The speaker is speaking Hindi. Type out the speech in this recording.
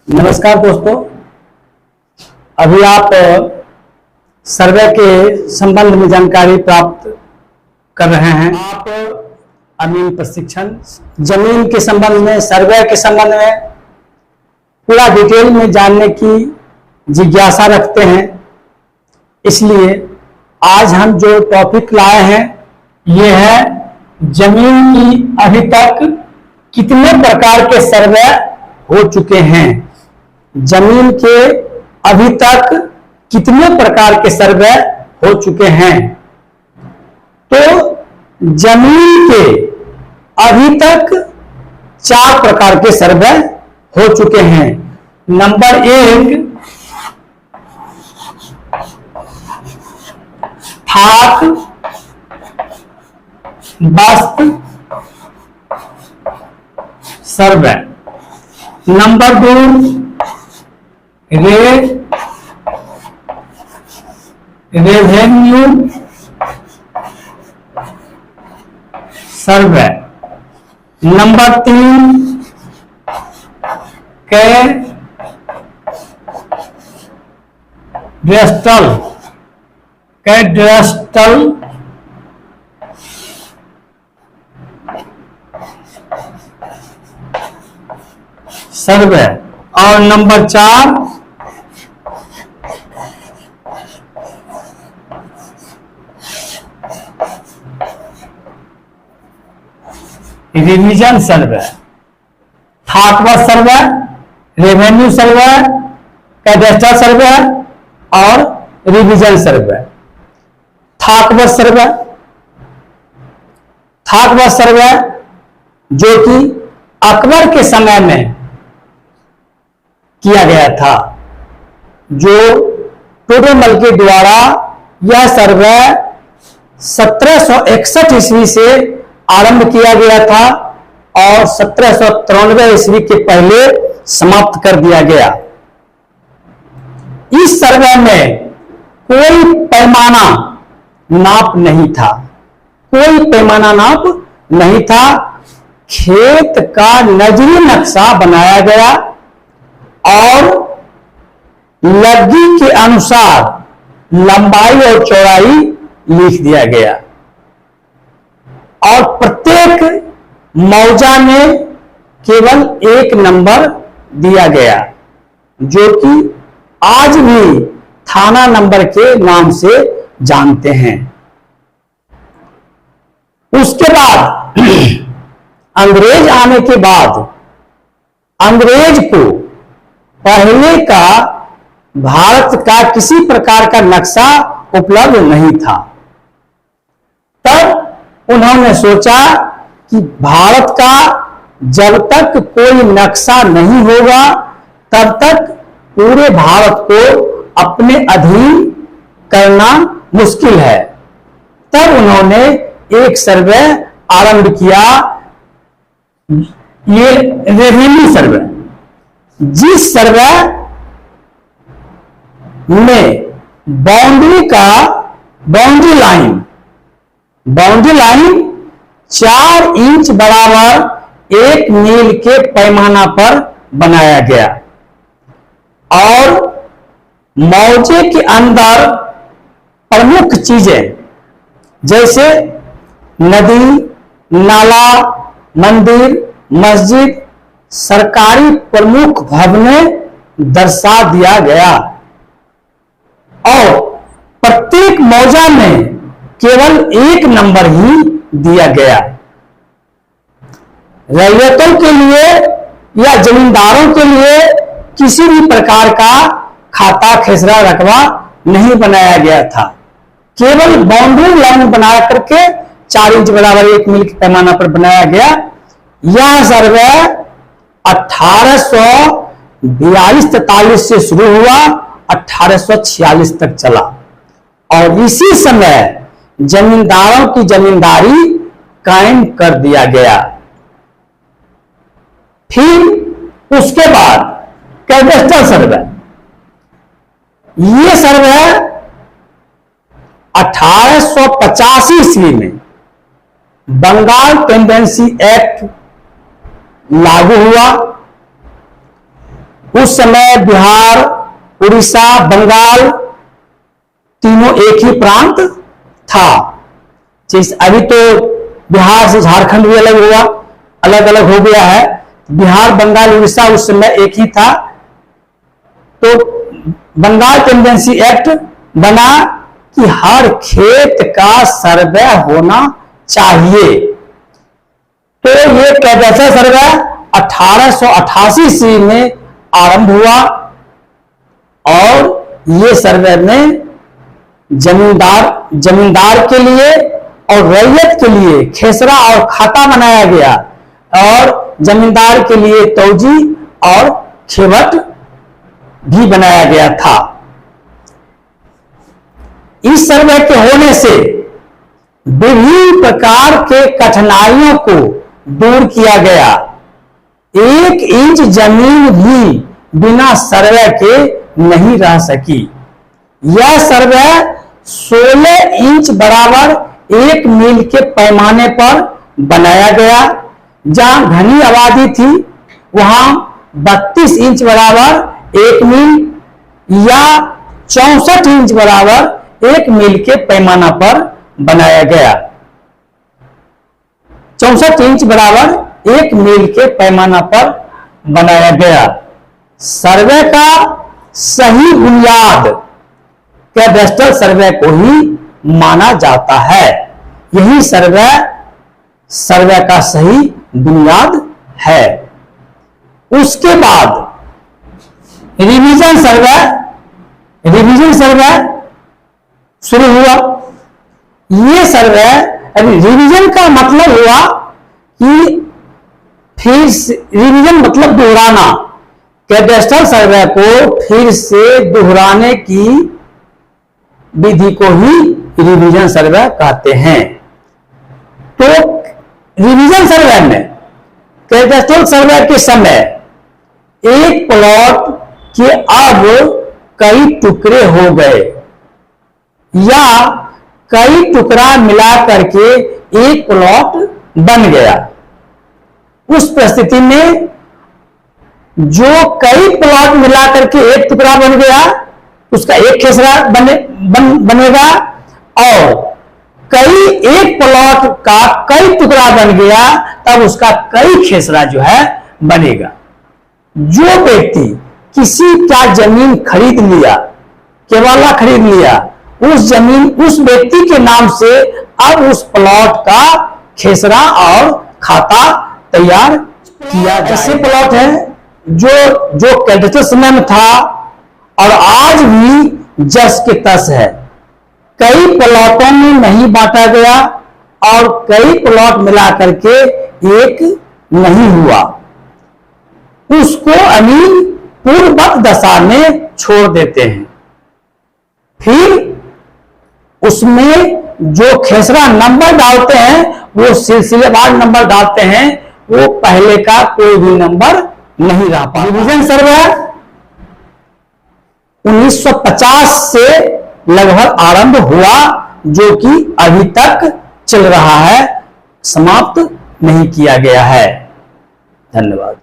नमस्कार दोस्तों, अभी आप सर्वे के संबंध में जानकारी प्राप्त कर रहे हैं। आप अमीन प्रशिक्षण जमीन के संबंध में, सर्वे के संबंध में पूरा डिटेल में जानने की जिज्ञासा रखते हैं। इसलिए आज हम जो टॉपिक लाए हैं ये है जमीन की अभी तक कितने प्रकार के सर्वे हो चुके हैं। जमीन के अभी तक कितने प्रकार के सर्वे हो चुके हैं। तो जमीन के अभी तक 4 प्रकार के सर्वे हो चुके हैं। Number 1 Thakbast survey. Number 2 revenue survey. Number 3 cadastral survey. और number 4 revision survey. Thakbast survey, revenue survey, cadastral survey और रिवीजन सर्वे। थाकबस सर्वे, थाकबस सर्वे जो कि अकबर के समय में किया गया था, जो टोडरमल के द्वारा यह सर्वे 1761 ईस्वी से आरंभ किया गया था और 1793 ईस्वी के पहले समाप्त कर दिया गया। इस सर्वे में कोई पैमाना नाप नहीं था, कोई पैमाना नाप नहीं था। खेत का नजरी नक्शा बनाया गया और लग्गी के अनुसार लंबाई और चौड़ाई लिख दिया गया और प्रत्येक मौजा में केवल 1 नंबर दिया गया, जो कि आज भी थाना नंबर के नाम से जानते हैं। उसके बाद अंग्रेज आने के बाद अंग्रेज को पहले का भारत का किसी प्रकार का नक्शा उपलब्ध नहीं था। तब उन्होंने सोचा कि भारत का जब तक कोई नक्शा नहीं होगा तब तक पूरे भारत को अपने अधीन करना मुश्किल है। तब उन्होंने एक सर्वे आरंभ किया, ये रेवेन्यू सर्वे, जिस सर्वे में बाउंड्री लाइन 4 इंच बराबर 1 मील के पैमाना पर बनाया गया और मौजे के अंदर प्रमुख चीजें जैसे नदी, नाला, मंदिर, मस्जिद, सरकारी प्रमुख भवनें दर्शा दिया गया और प्रत्येक मौजा में केवल 1 नंबर ही दिया गया। रैयतों के लिए या जमींदारों के लिए किसी भी प्रकार का खाता, खेसरा, रकबा नहीं बनाया गया था। केवल बाउंड्री लाइन बना करके 4 इंच बराबर 1 मील के पैमाना पर बनाया गया। यह सर्वे 1842-43 से शुरू हुआ, 1846 तक चला और इसी समय जमींदारों की जमींदारी कायम कर दिया गया। फिर उसके बाद कैडेस्ट्रल सर्वे, ये सर्वे 1885 ईस्वी में बंगाल टेंडेंसी एक्ट लागू हुआ उस समय बिहार, उड़ीसा, बंगाल तीनों एक ही प्रांत था। अभी तो बिहार से झारखंड भी अलग हुआ, अलग अलग हो गया है। बिहार, बंगाल, उड़ीसा उस समय एक ही था। तो बंगाल टेंडेंसी एक्ट बना कि हर खेत का सर्वे होना चाहिए। तो ये कैडेस्ट्रल सर्वे 1888 ईस्वी में आरंभ हुआ और ये सर्वे में जमींदार के लिए और रैयत के लिए खेसरा और खाता बनाया गया और जमींदार के लिए तौजी और खेवट भी बनाया गया था। इस सर्वे के होने से विभिन्न प्रकार के कठिनाइयों को दूर किया गया। 1 इंच जमीन भी बिना सर्वे के नहीं रह सकी। यह सर्वे 16 इंच बराबर 1 मील के पैमाने पर बनाया गया। जहां घनी आबादी थी वहां 32 इंच बराबर 1 मील या 64 इंच बराबर 1 मील के पैमाना पर बनाया गया। 64 इंच बराबर 1 मील के पैमाना पर बनाया गया। सर्वे का सही बुनियाद कैडेस्ट्रल सर्वे को ही माना जाता है। यही सर्वे का सही बुनियाद है। उसके बाद रिवीजन सर्वे शुरू हुआ। ये सर्वे, रिवीजन का मतलब हुआ कि फिर रिवीजन मतलब दोहराना। कैडेस्ट्रल सर्वे को फिर से दोहराने की विधि को ही रिवीजन सर्वे कहते हैं। तो रिवीजन सर्वे में कैडेस्ट्रल सर्वे के समय एक प्लॉट के अब कई टुकड़े हो गए या कई टुकड़ा मिला करके एक प्लॉट बन गया। उस परिस्थिति में जो कई प्लॉट मिला करके एक टुकड़ा बन गया उसका एक खेसरा बनेगा और एक प्लॉट का कई टुकड़ा बन गया तब उसका कई खेसरा जो है बनेगा। जो व्यक्ति किसी का जमीन खरीद लिया, केवला खरीद लिया, उस व्यक्ति के नाम से अब उस प्लॉट का खेसरा और खाता तैयार किया। ऐसे प्लॉट है जो कैडेस्ट्रल समय में था और आज भी जस के तस है। कई प्लॉटों में नहीं बांटा गया और कई प्लॉट मिला करके एक नहीं हुआ। उसको अमीन पूर्ववत दशा में छोड़ देते हैं। फिर उसमें जो खेसरा नंबर डालते हैं वो सिलसिलेवार नंबर डालते हैं, वो पहले का कोई भी नंबर नहीं रह पाता। रिवीजन सर्वे 1950 से लगभग आरंभ हुआ जो कि अभी तक चल रहा है, समाप्त नहीं किया गया है। धन्यवाद।